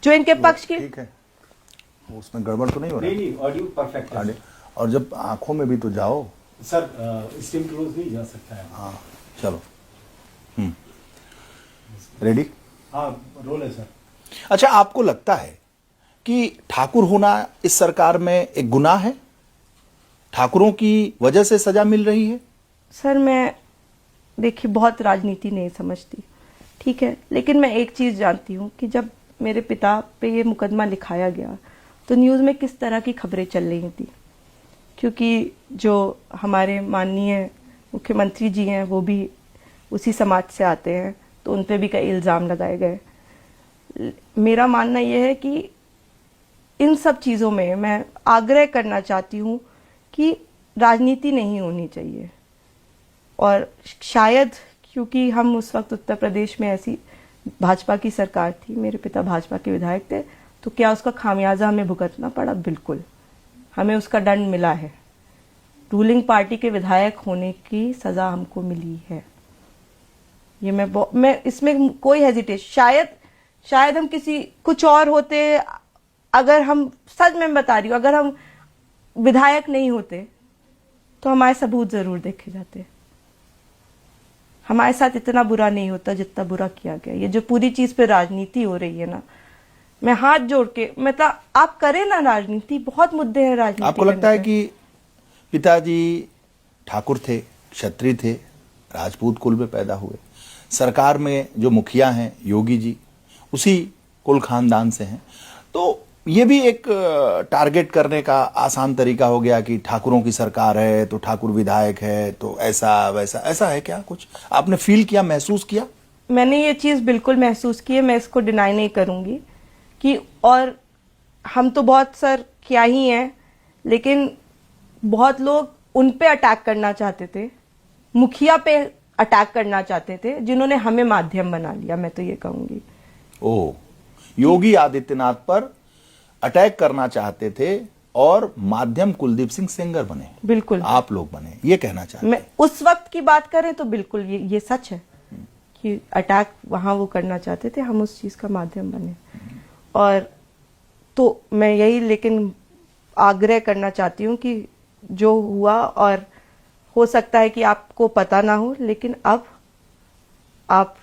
जो इनके पक्ष की, ठीक है, उसमें गड़बड़ तो नहीं हो रहा? नहीं, ऑडियो परफेक्ट है। और जब आंखों में भी तो जाओ सर, स्टीम क्लोज नहीं जा सकता है। हाँ चलो, रेडी? हाँ, रोल है सर। अच्छा, आपको लगता है कि ठाकुर होना इस सरकार में एक गुनाह है? ठाकुरों की वजह से सजा मिल रही है? सर मैं देखिए बहुत राजनीति नहीं समझती, ठीक है, लेकिन मैं एक चीज जानती हूँ कि जब मेरे पिता पे ये मुकदमा लिखाया गया तो न्यूज में किस तरह की खबरें चल रही थी। क्योंकि जो हमारे माननीय मुख्यमंत्री जी हैं वो भी उसी समाज से आते हैं, तो उन पे भी कई इल्जाम लगाए गए। मेरा मानना यह है कि इन सब चीजों में मैं आग्रह करना चाहती हूँ कि राजनीति नहीं होनी चाहिए। और शायद क्योंकि हम उस वक्त उत्तर प्रदेश में ऐसी भाजपा की सरकार थी, मेरे पिता भाजपा के विधायक थे, तो क्या उसका खामियाजा हमें भुगतना पड़ा? बिल्कुल, हमें उसका दंड मिला है। रूलिंग पार्टी के विधायक होने की सजा हमको मिली है। ये मैं इसमें कोई हेजिटेशन, शायद हम किसी कुछ और होते, अगर हम सच में बता रही हूँ, अगर हम विधायक नहीं होते तो हमारे सबूत जरूर देखे जाते। हमारे साथ इतना बुरा नहीं होता जितना बुरा किया गया। ये जो पूरी चीज पे राजनीति हो रही है ना, मैं हाथ जोड़ के मतलब आप करें ना राजनीति, बहुत मुद्दे हैं राजनीति। आपको लगता है कि पिताजी ठाकुर थे, क्षत्रिय थे, राजपूत कुल में पैदा हुए, सरकार में जो मुखिया हैं योगी जी उसी कुल खानदान से हैं, तो ये भी एक टारगेट करने का आसान तरीका हो गया कि ठाकुरों की सरकार है तो ठाकुर विधायक है तो ऐसा वैसा? ऐसा है क्या? कुछ आपने फील किया, महसूस किया? मैंने ये चीज बिल्कुल महसूस की है, मैं इसको डिनाई नहीं करूंगी कि, और हम तो बहुत सर क्या ही हैं, लेकिन बहुत लोग उन पे अटैक करना चाहते थे, मुखिया पे अटैक करना चाहते थे, जिन्होंने हमें माध्यम बना लिया, मैं तो ये कहूंगी। ओह, योगी आदित्यनाथ पर अटैक करना चाहते थे और माध्यम कुलदीप सिंह सेंगर बने। बिल्कुल, आप लोग बने, ये कहना चाहते हैं। मैं उस वक्त की बात करें तो बिल्कुल ये सच है कि अटैक वहां वो करना चाहते थे, हम उस चीज का माध्यम बने। और तो मैं यही लेकिन आग्रह करना चाहती हूँ कि जो हुआ, और हो सकता है कि आपको पता ना हो, लेकिन अब आप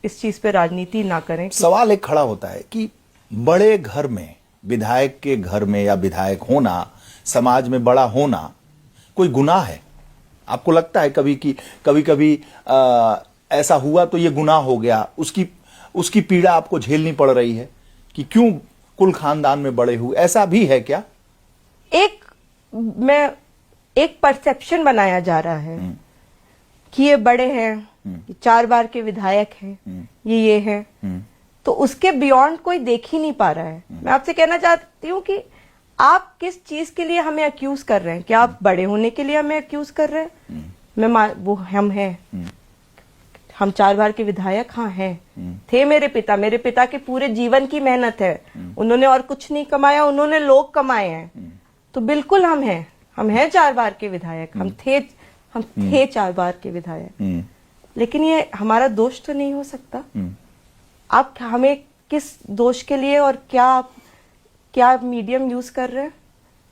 इस चीज पे राजनीति ना करें। सवाल एक खड़ा होता है कि बड़े घर में, विधायक के घर में या विधायक होना, समाज में बड़ा होना कोई गुनाह है? आपको लगता है कभी कि कभी ऐसा हुआ तो ये गुनाह हो गया, उसकी पीड़ा आपको झेलनी पड़ रही है कि क्यों कुल खानदान में बड़े हुए? ऐसा भी है क्या? एक परसेप्शन बनाया जा रहा है कि ये बड़े हैं, ये 4 बार के विधायक हैं, ये हैं, तो उसके बियॉन्ड कोई देख ही नहीं पा रहा है। मैं आपसे कहना चाहती हूँ कि आप किस चीज के लिए हमें अक्यूज कर रहे हैं? क्या आप बड़े होने के लिए हमें अक्यूज कर रहे हैं? वो हम हैं, हम 4 बार के विधायक हाँ हैं। थे मेरे पिता के पूरे जीवन की मेहनत है, उन्होंने और कुछ नहीं कमाया, उन्होंने लोग कमाए हैं। तो बिल्कुल हम हैं 4 बार के विधायक, हम थे 4 बार के विधायक। लेकिन ये हमारा दोष तो नहीं हो सकता। आप हमें किस दोष के लिए और क्या मीडियम यूज कर रहे हैं?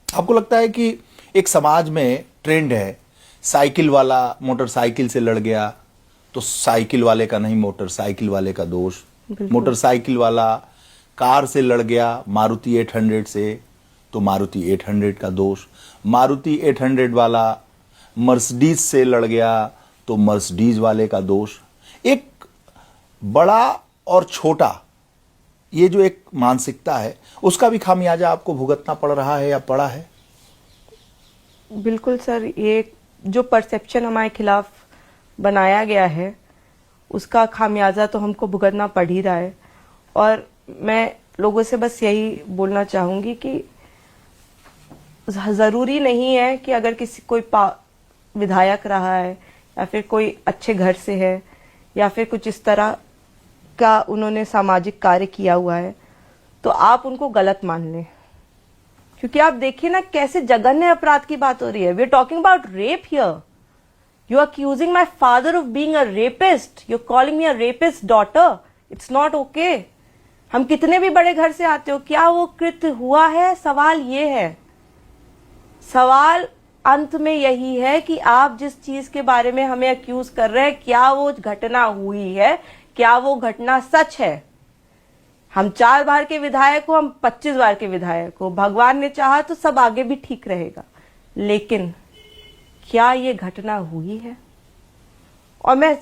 आपको लगता है कि एक समाज में ट्रेंड है, साइकिल वाला मोटरसाइकिल से लड़ गया तो साइकिल वाले का नहीं, मोटरसाइकिल वाले का दोष। मोटरसाइकिल वाला कार से लड़ गया मारुति 800 से तो मारुति 800 का दोष। मारुति 800 वाला मर्सिडीज से लड़ गया तो मर्सिडीज वाले का दोष। एक बड़ा और छोटा, ये जो एक मानसिकता है, उसका भी खामियाजा आपको भुगतना पड़ रहा है या पड़ा है? बिल्कुल सर, ये जो परसेप्शन हमारे खिलाफ बनाया गया है उसका खामियाजा तो हमको भुगतना पड़ ही रहा है। और मैं लोगों से बस यही बोलना चाहूंगी कि जरूरी नहीं है कि अगर कोई विधायक रहा है या फिर कोई अच्छे घर से है या फिर कुछ इस तरह का उन्होंने सामाजिक कार्य किया हुआ है तो आप उनको गलत मान लें। क्योंकि आप देखिए ना कैसे जघन्य अपराध की बात हो रही है। We are talking about rape here. You are accusing my father of being a rapist, you are calling me a rapist daughter. It's not okay. हम कितने भी बड़े घर से आते हो, क्या वो कृत्य हुआ है? सवाल ये है, सवाल अंत में यही है कि आप जिस चीज के बारे में हमें अक्यूज कर रहे हैं, क्या वो घटना हुई है? क्या वो घटना सच है? हम 4 बार के विधायक हो, हम 25 बार के विधायक हो, भगवान ने चाहा तो सब आगे भी ठीक रहेगा, लेकिन क्या ये घटना हुई है? और मैं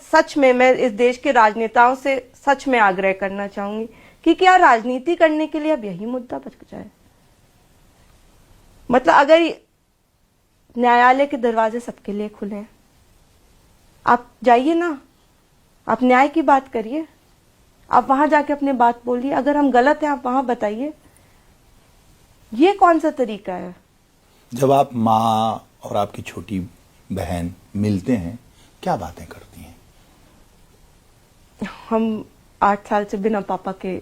इस देश के राजनेताओं से सच में आग्रह करना चाहूंगी कि क्या राजनीति करने के लिए अब यही मुद्दा बच जाए? मतलब अगर न्यायालय के दरवाजे सबके लिए खुले हैं, आप जाइए ना, आप न्याय की बात करिए, आप वहां जाके अपनी बात बोलिए। अगर हम गलत हैं आप वहां बताइए। ये कौन सा तरीका है? जब आप माँ और आपकी छोटी बहन मिलते हैं, क्या बातें करती हैं? हम 8 साल से बिना पापा के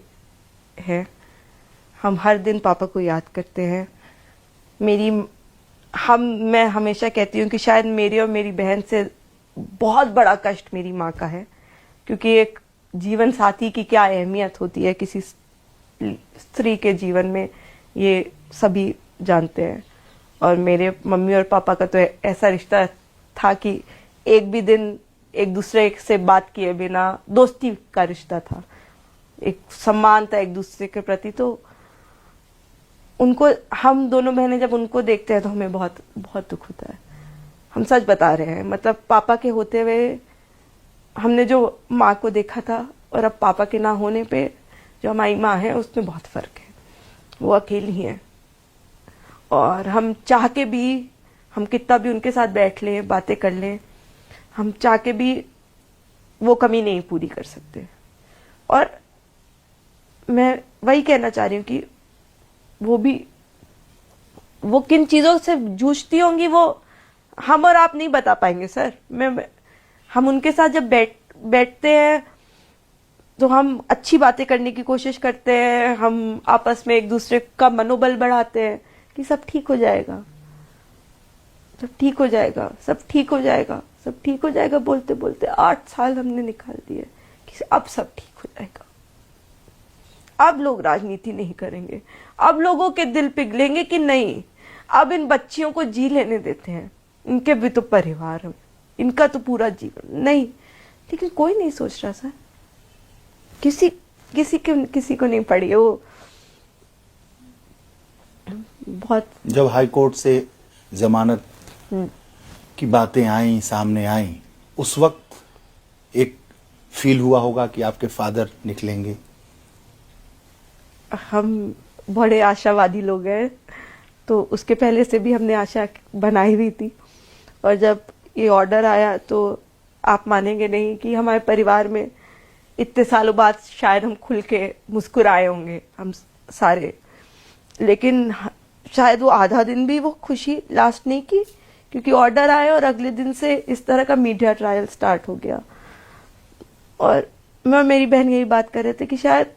हैं। हम हर दिन पापा को याद करते हैं। मैं हमेशा कहती हूँ कि शायद मेरी और मेरी बहन से बहुत बड़ा कष्ट मेरी माँ का है, क्योंकि एक जीवन साथी की क्या अहमियत होती है किसी स्त्री के जीवन में, ये सभी जानते हैं। और मेरे मम्मी और पापा का तो ऐसा रिश्ता था कि एक भी दिन एक दूसरे से बात किए बिना दोस्ती का रिश्ता था, एक सम्मान था एक दूसरे के प्रति। तो उनको, हम दोनों बहनें जब उनको देखते हैं तो हमें बहुत बहुत दुख होता है। हम सच बता रहे हैं, मतलब पापा के होते हुए हमने जो माँ को देखा था और अब पापा के ना होने पे जो हमारी माँ है उसमें बहुत फर्क है। वो अकेली है और हम चाह के भी, हम कितना भी उनके साथ बैठ लें, बातें कर लें, हम चाह के भी वो कमी नहीं पूरी कर सकते। और मैं वही कहना चाह रही हूँ कि वो किन चीजों से जूझती होंगी वो हम और आप नहीं बता पाएंगे सर। हम उनके साथ जब बैठते हैं तो हम अच्छी बातें करने की कोशिश करते हैं, हम आपस में एक दूसरे का मनोबल बढ़ाते हैं कि सब ठीक हो जाएगा, सब ठीक हो जाएगा, सब ठीक हो जाएगा, सब ठीक हो जाएगा बोलते बोलते 8 साल हमने निकाल दिए कि अब सब ठीक हो जाएगा। अब लोग राजनीति नहीं करेंगे, अब लोगों के दिल पिघलेंगे कि नहीं, अब इन बच्चियों को जी लेने देते हैं, इनके भी तो परिवार है, इनका तो पूरा जीवन नहीं। लेकिन कोई नहीं सोच रहा सर, किसी को नहीं पड़ी है वो। बहुत जब हाई कोर्ट से जमानत की बातें आई, सामने आई, उस वक्त एक फील हुआ होगा कि आपके फादर निकलेंगे? हम बड़े आशावादी लोग हैं, तो उसके पहले से भी हमने आशा बनाई हुई थी। और जब ये ऑर्डर आया तो आप मानेंगे नहीं कि हमारे परिवार में इतने सालों बाद शायद हम खुल के मुस्कुराए होंगे हम सारे। लेकिन शायद वो आधा दिन भी वो खुशी लास्ट नहीं की, क्योंकि ऑर्डर आए और अगले दिन से इस तरह का मीडिया ट्रायल स्टार्ट हो गया। और मैं और मेरी बहन यही बात कर रहे थे कि शायद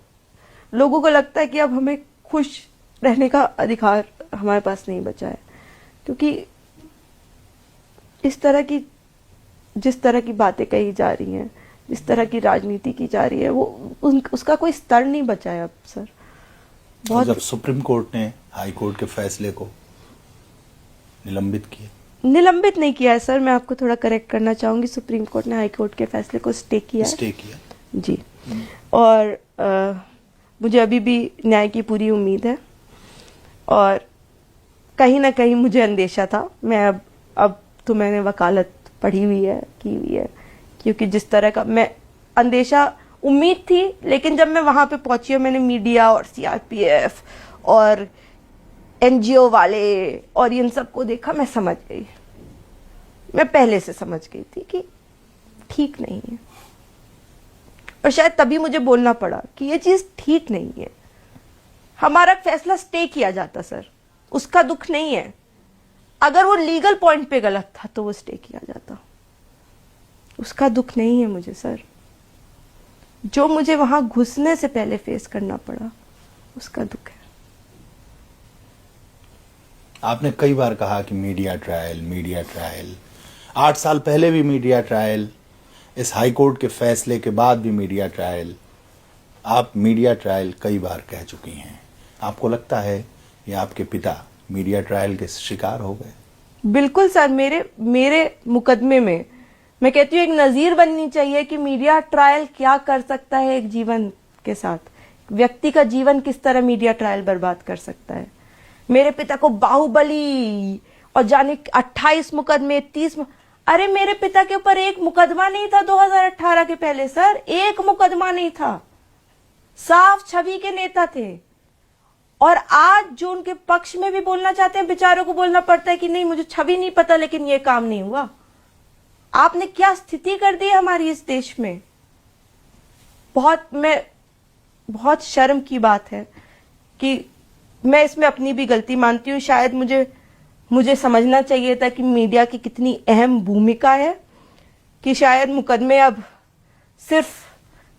लोगों को लगता है कि अब हमें खुश रहने का अधिकार हमारे पास नहीं बचा है, क्योंकि इस तरह की जिस तरह की बातें कही जा रही हैं, जिस तरह की राजनीति की जा रही है, वो उसका कोई स्तर नहीं बचा है अब सर। और जब सुप्रीम कोर्ट ने हाई कोर्ट के फैसले को निलंबित निलंबित नहीं किया है सर, मैं आपको थोड़ा करेक्ट करना चाहूंगी। सुप्रीम कोर्ट ने हाई कोर्ट के फैसले को स्टे किया जी। और मुझे अभी भी न्याय की पूरी उम्मीद है, और कहीं ना कहीं मुझे अंदेशा था। मैं अब तो मैंने वकालत पढ़ी हुई है, की हुई है, क्योंकि जिस तरह का मैं अंदेशा उम्मीद थी, लेकिन जब मैं वहां पे पहुंची और मैंने मीडिया और सीआरपीएफ और एनजीओ वाले और इन सबको देखा, मैं समझ गई। मैं पहले से समझ गई थी कि ठीक नहीं है, और शायद तभी मुझे बोलना पड़ा कि ये चीज ठीक नहीं है। हमारा फैसला स्टे किया जाता सर, उसका दुख नहीं है। अगर वो लीगल पॉइंट पे गलत था तो वो स्टे किया जाता, उसका दुख नहीं है मुझे सर। जो मुझे वहां घुसने से पहले फेस करना पड़ा, उसका दुख है। आपने कई बार कहा कि मीडिया ट्रायल 8 साल पहले भी मीडिया ट्रायल, इस हाई कोर्ट के फैसले के बाद भी मीडिया ट्रायल। आप मीडिया ट्रायल कई बार कह चुकी हैं। आपको लगता है ये आपके पिता मीडिया ट्रायल के शिकार हो गए? बिल्कुल सर। मेरे मुकदमे में मैं कहती हूँ एक नजीर बननी चाहिए कि मीडिया ट्रायल क्या कर सकता है एक जीवन के साथ। व्यक्ति का जीवन किस तरह मीडिया ट्रायल बर्बाद कर सकता है। मेरे पिता को बाहुबली और जाने 28 मुकदमे 30 अरे मेरे पिता के ऊपर एक मुकदमा नहीं था 2018 के पहले सर, एक मुकदमा नहीं था। साफ छवि के नेता थे, और आज जो उनके पक्ष में भी बोलना चाहते हैं, बेचारों को बोलना पड़ता है कि नहीं मुझे छवि नहीं पता, लेकिन ये काम नहीं हुआ। आपने क्या स्थिति कर दी मुझे इस देश में। बहुत शर्म की बात है कि मैं इसमें अपनी भी गलती मानती हूँ। शायद मुझे समझना चाहिए था कि मीडिया की कितनी अहम भूमिका है, कि शायद मुकदमे अब सिर्फ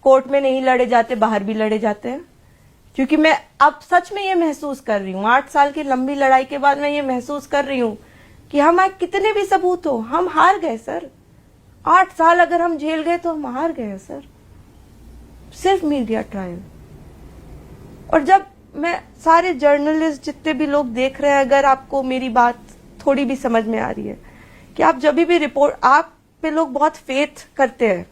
कोर्ट में नहीं लड़े जाते, बाहर भी लड़े जाते हैं। क्योंकि मैं अब सच में ये महसूस कर रही हूँ, 8 साल की लंबी लड़ाई के बाद मैं ये महसूस कर रही हूँ कि हमारे कितने भी सबूत हो, हम हार गए सर। 8 साल अगर हम झेल गए तो हम हार गए सर, सिर्फ मीडिया ट्रायल। और जब मैं सारे जर्नलिस्ट जितने भी लोग देख रहे हैं, अगर आपको मेरी बात थोड़ी भी समझ में आ रही है कि आप जब भी रिपोर्ट, आप पे लोग बहुत फेथ करते हैं,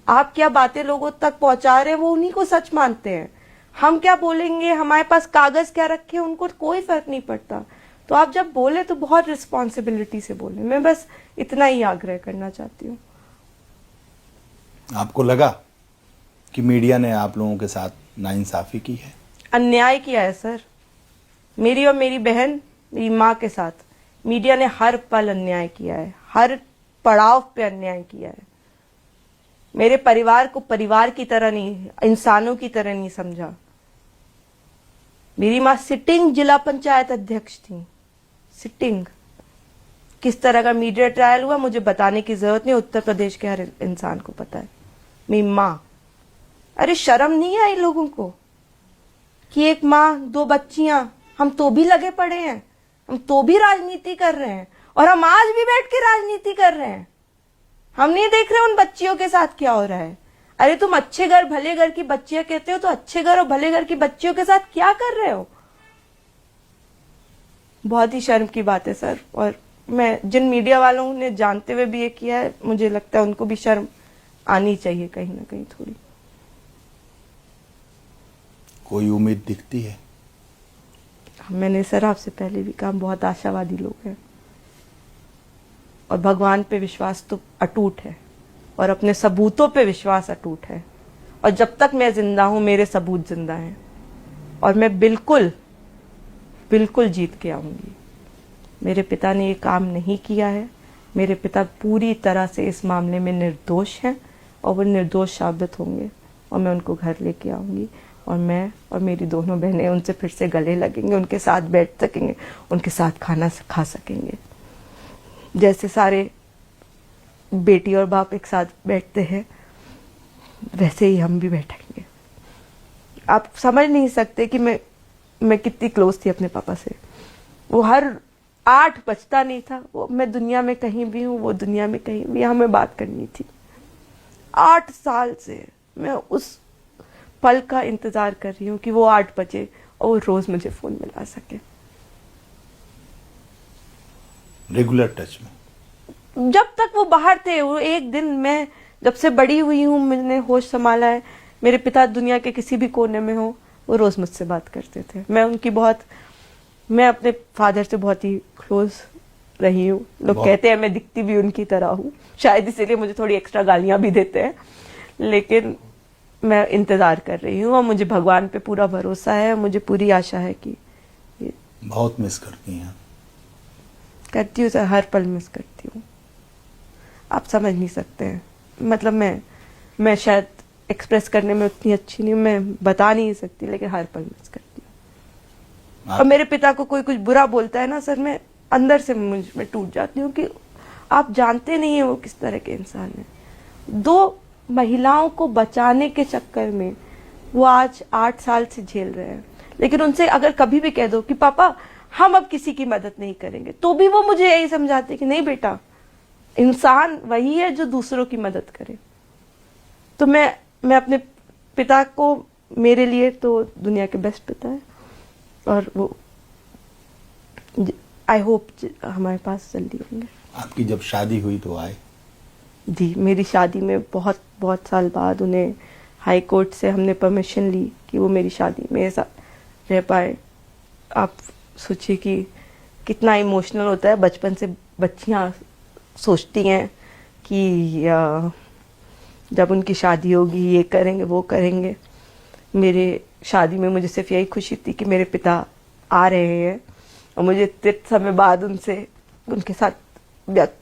आप क्या बातें लोगों तक पहुंचा रहे हैं वो उन्हीं को सच मानते हैं। हम क्या बोलेंगे, हमारे पास कागज क्या रखे, उनको कोई फर्क नहीं पड़ता। तो आप जब बोले तो बहुत रिस्पॉन्सिबिलिटी से बोले। मैं बस इतना ही आग्रह करना चाहती हूँ। आपको लगा कि मीडिया ने आप लोगों के साथ नाइंसाफी की है? अन्याय किया है सर। मेरी और मेरी बहन, मेरी माँ के साथ मीडिया ने हर पल अन्याय किया है, हर पड़ाव पे अन्याय किया है। मेरे परिवार को परिवार की तरह नहीं, इंसानों की तरह नहीं समझा। मेरी माँ सिटिंग जिला पंचायत अध्यक्ष थी, सिटिंग। किस तरह का मीडिया ट्रायल हुआ मुझे बताने की जरूरत नहीं, उत्तर प्रदेश के हर इंसान को पता है। मेरी माँ, अरे शर्म नहीं आई लोगों को कि एक माँ, 2 बच्चियां, हम तो भी लगे पड़े हैं, हम तो भी राजनीति कर रहे हैं, और हम आज भी बैठ के राजनीति कर रहे हैं। हम नहीं देख रहे उन बच्चियों के साथ क्या हो रहा है। अरे तुम अच्छे घर भले घर की बच्चियां कहते हो, तो अच्छे घर और भले घर की बच्चियों के साथ क्या कर रहे हो। बहुत ही शर्म की बात है सर। और मैं जिन मीडिया वालों ने जानते हुए भी ये किया है, मुझे लगता है उनको भी शर्म आनी चाहिए कहीं ना कहीं थोड़ी। कोई उम्मीद दिखती है? मैंने सर आपसे पहले भी कहा, बहुत आशावादी लोग हैं, और भगवान पे विश्वास तो अटूट है, और अपने सबूतों पे विश्वास अटूट है। और जब तक मैं जिंदा हूं मेरे सबूत जिंदा हैं, और मैं बिल्कुल जीत के आऊंगी। मेरे पिता ने ये काम नहीं किया है। मेरे पिता पूरी तरह से इस मामले में निर्दोष हैं, और वो निर्दोष साबित होंगे, और मैं उनको घर लेके आऊंगी। और मैं और मेरी दोनों बहनें उनसे फिर से गले लगेंगे, उनके साथ बैठ सकेंगे, उनके साथ खाना खा सकेंगे। जैसे सारे बेटी और बाप एक साथ बैठते हैं वैसे ही हम भी बैठेंगे। आप समझ नहीं सकते कि मैं कितनी क्लोज थी अपने पापा से। वो हर 8 बजता नहीं था, वो मैं दुनिया में कहीं भी हूँ, वो दुनिया में कहीं भी, हमें बात करनी थी। 8 साल से मैं उस पल का इंतजार कर रही हूँ कि वो 8 बजे और वो रोज मुझे फोन मिला सके। रेगुलर टच में जब तक वो बाहर थे, वो एक दिन, मैं जब से बड़ी हुई हूँ, मैंने होश संभाला है, मेरे पिता दुनिया के किसी भी कोने में हो, वो रोज मुझसे बात करते थे। मैं अपने फादर से बहुत ही क्लोज रही हूँ। लोग कहते हैं मैं दिखती भी उनकी तरह हूँ, शायद इसीलिए मुझे थोड़ी एक्स्ट्रा गालियां भी देते हैं, लेकिन मैं इंतजार कर रही हूँ और मुझे भगवान पे पूरा भरोसा है, मुझे पूरी आशा है कि बहुत मिस करती हैं। करती हूँ सर, हर पल मिस करती हूँ। आप समझ नहीं सकते हैं, मतलब मैं शायद एक्सप्रेस करने में उतनी अच्छी नहीं हूँ, मैं बता नहीं सकती, लेकिन हर पल मिस करती हूँ। और मेरे पिता को कोई कुछ बुरा बोलता है ना सर, मैं अंदर से मैं टूट जाती हूँ कि आप जानते नहीं है वो किस तरह के इंसान है। 2 महिलाओं को बचाने के चक्कर में वो आज 8 साल से झेल रहे हैं, लेकिन उनसे अगर कभी भी कह दो कि पापा हम अब किसी की मदद नहीं करेंगे, तो भी वो मुझे यही समझाते कि नहीं बेटा, इंसान वही है जो दूसरों की मदद करे। तो मैं अपने पिता को, मेरे लिए तो दुनिया के बेस्ट पिता है, और वो आई होप हमारे पास जल्दी होंगे। आपकी जब शादी हुई तो आए? जी, मेरी शादी में बहुत साल बाद उन्हें हाई कोर्ट से हमने परमिशन ली कि वो मेरी शादी मेरे साथ रह पाए। आप सोचिए कि कितना इमोशनल होता है। बचपन से बच्चियां सोचती हैं कि जब उनकी शादी होगी ये करेंगे वो करेंगे। मेरे शादी में मुझे सिर्फ यही खुशी थी कि मेरे पिता आ रहे हैं और मुझे इतने समय बाद उनके साथ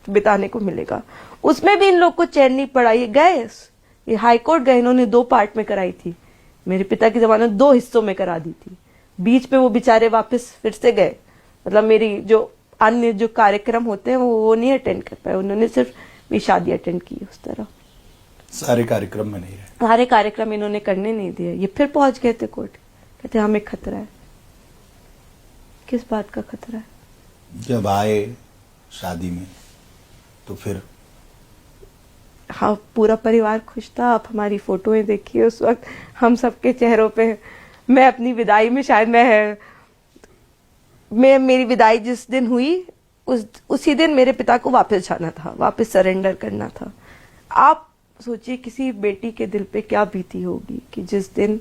बिताने को मिलेगा। उसमें भी इन लोग को चैन नहीं पड़ा। ये हाई कोर्ट गए, इन्होंने 2 पार्ट में कराई थी। मेरे पिता की जमानत 2 हिस्सों में करा दी थी। बीच में वो बेचारे वापस फिर से गए, मतलब मेरी जो अन्य जो कार्यक्रम होते हैं वो नहीं अटेंड कर पाए। उन्होंने सिर्फ मेरी शादी अटेंड की। उस तरह सारे कार्यक्रम में नहीं रहे। सारे कार्यक्रम इन्होंने करने नहीं दिए। ये फिर पहुंच गए थे कोर्ट, कहते हमें खतरा है। किस बात का खतरा है? जब आए शादी में तो फिर हाँ, पूरा परिवार खुश था। आप हमारी फोटोएं देखिए, उस वक्त हम सबके चेहरों पे, मैं अपनी विदाई में शायद मेरी विदाई जिस दिन हुई उसी दिन मेरे पिता को वापस जाना था, वापस सरेंडर करना था। आप सोचिए किसी बेटी के दिल पे क्या बीती होगी कि जिस दिन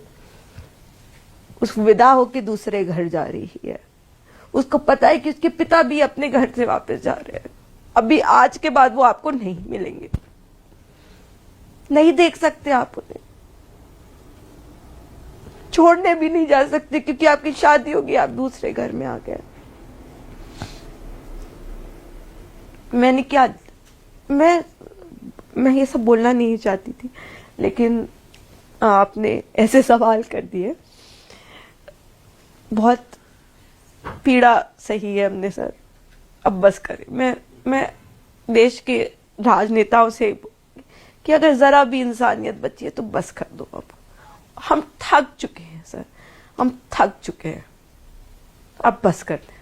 उस विदा होके दूसरे घर जा रही है, उसको पता है कि उसके पिता भी अपने घर से वापस जा रहे हैं। अभी आज के बाद वो आपको नहीं मिलेंगे, नहीं देख सकते आप उन्हें, छोड़ने भी नहीं जा सकते क्योंकि आपकी शादी होगी, आप दूसरे घर में आ गए। मैंने क्या, मैं ये सब बोलना नहीं चाहती थी, लेकिन आपने ऐसे सवाल कर दिए। बहुत पीड़ा सही है हमने सर, अब बस करें। मैं देश के राजनेताओं से कि अगर जरा भी इंसानियत बची है तो बस कर दो। अब हम थक चुके हैं सर, हम थक चुके हैं, अब बस कर दें।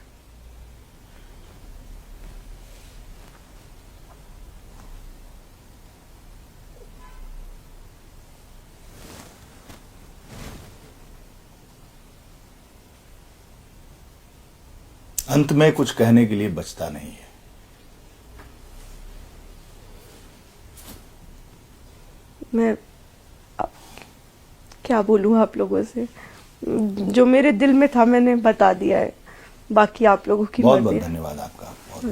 अंत में कुछ कहने के लिए बचता नहीं है। मैं क्या बोलूं आप लोगों से, जो मेरे दिल में था मैंने बता दिया है, बाकी आप लोगों की बहुत मर्जी बहुत है। धन्यवाद आपका। बहुत